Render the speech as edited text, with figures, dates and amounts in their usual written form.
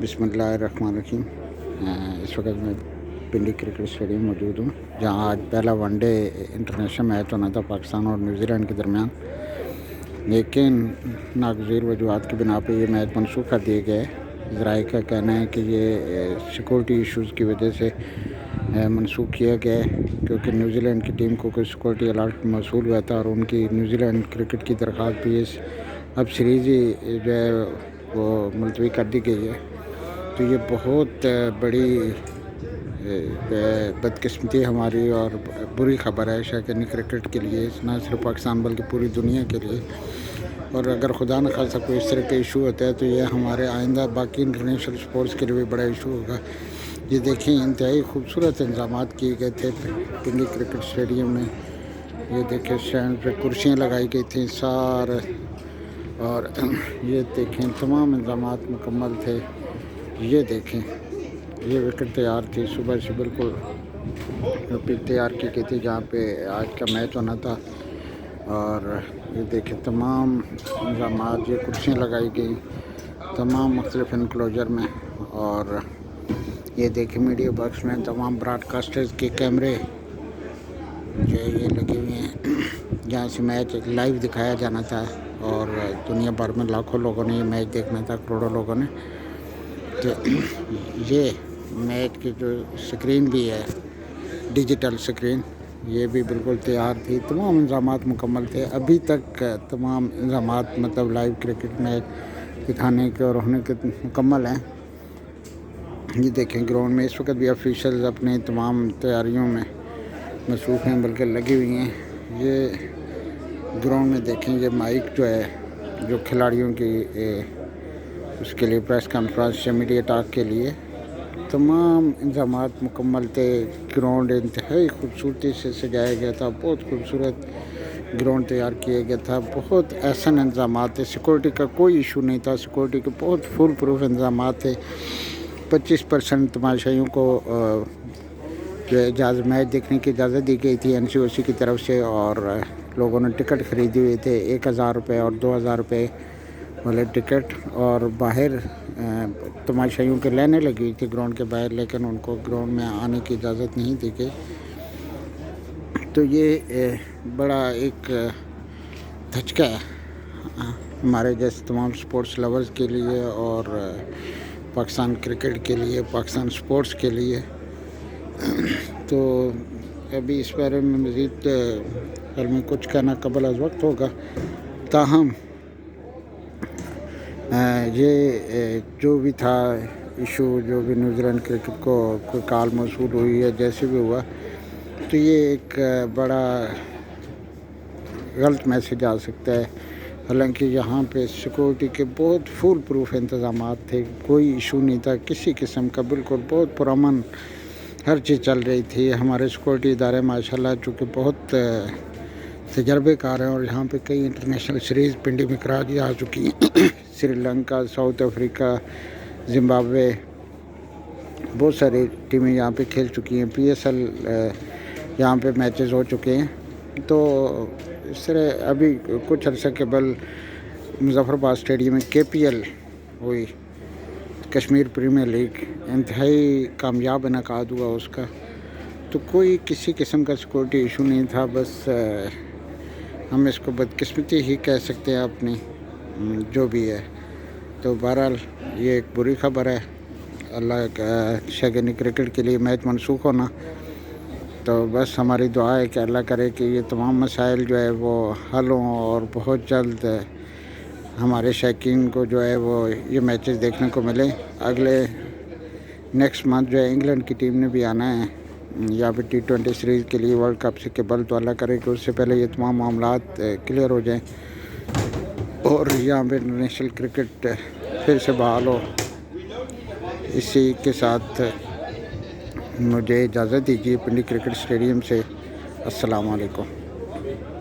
بسم اللہ الرحمن الرحیم۔ اس وقت میں پنڈی کرکٹ اسٹیڈیم موجود ہوں، جہاں آج پہلا ون ڈے انٹرنیشنل میچ ہونا تھا پاکستان اور نیوزی لینڈ کے درمیان، لیکن ناگزیر وجوہات کی بنا پہ یہ میچ منسوخ کر دیے گئے۔ ذرائع کا کہنا ہے کہ یہ سیکورٹی ایشوز کی وجہ سے منسوخ کیا گیا ہے، کیونکہ نیوزی لینڈ کی ٹیم کو کوئی سیکورٹی الرٹ موصول ہوا تھا اور ان کی نیوزی لینڈ کرکٹ کی درخواست بھی اب سیریز ہی جو ہے وہ ملتوی کر دی گئی ہے۔ تو یہ بہت بڑی بدقسمتی ہماری اور بری خبر ہے شائقین کرکٹ کے لیے، نہ صرف پاکستان بلکہ پوری دنیا کے لیے۔ اور اگر خدا نہ خواستہ کوئی اس طرح کا ایشو ہوتا ہے تو یہ ہمارے آئندہ باقی انٹرنیشنل سپورٹس کے لیے بھی بڑا ایشو ہوگا۔ یہ دیکھیں، انتہائی خوبصورت انتظامات کیے گئے تھے پنڈی کرکٹ اسٹیڈیم میں۔ یہ دیکھیں، اسٹینڈ پہ کرسیاں لگائی گئی تھیں سارے، اور یہ دیکھیں تمام انتظامات مکمل تھے۔ یہ دیکھیں، یہ وکٹ تیار تھی، صبح سے بالکل تیار کی گئی تھی جہاں پہ آج کا میچ ہونا تھا۔ اور یہ دیکھیں تمام انتظامات، یہ کرسیاں لگائی گئی تمام مختلف انکلوجر میں، اور یہ دیکھیں میڈیا باکس میں تمام براڈ کاسٹرز کے کیمرے جو یہ لگے ہوئے ہیں، جہاں سے میچ لائیو دکھایا جانا تھا، اور دنیا بھر میں لاکھوں لوگوں نے یہ میچ دیکھنا تھا، کروڑوں لوگوں نے۔ تو یہ میچ کی جو سکرین بھی ہے، ڈیجیٹل سکرین، یہ بھی بالکل تیار تھی، تمام انتظامات مکمل تھے۔ ابھی تک تمام انتظامات مطلب لائیو کرکٹ میچ دکھانے کے اور ہونے کے مکمل ہیں۔ یہ دیکھیں گراؤنڈ میں اس وقت بھی آفیشلز اپنے تمام تیاریوں میں مصروف ہیں، بلکہ لگی ہوئی ہیں۔ یہ گراؤنڈ میں دیکھیں، یہ مائک جو ہے جو کھلاڑیوں کی اس کے لیے پریس کانفرنس یا میڈیا ٹاک کے لیے، تمام انتظامات مکمل تھے۔ گراؤنڈ انتہائی خوبصورتی سے سجایا گیا تھا، بہت خوبصورت گراؤنڈ تیار کیا گیا تھا، بہت احسن انتظامات تھے، سیکورٹی کا کوئی ایشو نہیں تھا، سیکورٹی کے بہت فل پروف انتظامات تھے۔ 25% تماشائیوں کو جو اجازت میچ دیکھنے کی اجازت دی گئی تھی NCOC کی طرف سے، اور لوگوں نے ٹکٹ خریدے ہوئے تھے، 1000 روپے اور 2000 روپے والے ٹکٹ، اور باہر تماشائیوں کے لائنیں لگی ہوئی تھی گراؤنڈ کے باہر، لیکن ان کو گراؤنڈ میں آنے کی اجازت نہیں دی گئی۔ تو یہ بڑا ایک دھچکا ہے ہمارے جیسے تمام سپورٹس لورز کے لیے، اور پاکستان کرکٹ کے لیے، پاکستان سپورٹس کے لیے۔ تو ابھی اس بارے میں مزید میں کچھ کہنا قبل از وقت ہوگا، تاہم یہ جو بھی تھا ایشو، جو بھی نیوزی لینڈ کرکٹ کو کوئی کال موصول ہوئی ہے، جیسے بھی ہوا، تو یہ ایک بڑا غلط میسج آ سکتا ہے۔ حالانکہ یہاں پہ سیکورٹی کے بہت فل پروف انتظامات تھے، کوئی ایشو نہیں تھا کسی قسم کا، بالکل بہت پرامن ہر چیز چل رہی تھی۔ ہمارے سیکورٹی ادارے ماشاءاللہ چونکہ بہت تجربے کار ہیں، اور یہاں پہ کئی انٹرنیشنل سیریز پنڈی میں کراچی آ چکی ہیں، Sri Lanka, South Africa, Zimbabwe, بہت ساری ٹیمیں یہاں پہ کھیل چکی ہیں، PSL یہاں پہ میچز ہو چکے ہیں۔ تو اس طرح ابھی کچھ عرصہ قبل مظفر آباد اسٹیڈیم میں KPL ہوئی، کشمیر پریمیئر لیگ، انتہائی کامیاب انعقاد ہوا اس کا۔ تو کوئی کسی قسم کا سیکورٹی ایشو نہیں تھا، بس ہم اس کو بدقسمتی ہی کہہ سکتے ہیں اپنی، جو بھی ہے۔ تو بہرحال یہ ایک بری خبر ہے، اللہ کا شائقین کرکٹ کے لیے میچ منسوخ ہونا۔ تو بس ہماری دعا ہے کہ اللہ کرے کہ یہ تمام مسائل جو ہے وہ حل ہوں، اور بہت جلد ہمارے شائقین کو جو ہے وہ یہ میچز دیکھنے کو ملے۔ اگلے نیکسٹ منتھ جو ہے انگلینڈ کی ٹیم نے بھی آنا ہے یا پھر T20 سیریز کے لیے ورلڈ کپ سے قبل، تو اللہ کرے کہ اس سے پہلے یہ تمام معاملات کلیئر ہو جائیں، اور یہاں پہ انٹرنیشنل کرکٹ پھر سے بحال ہو۔ اسی کے ساتھ مجھے اجازت دیجیے پنڈی کرکٹ اسٹیڈیم سے۔ السلام علیکم۔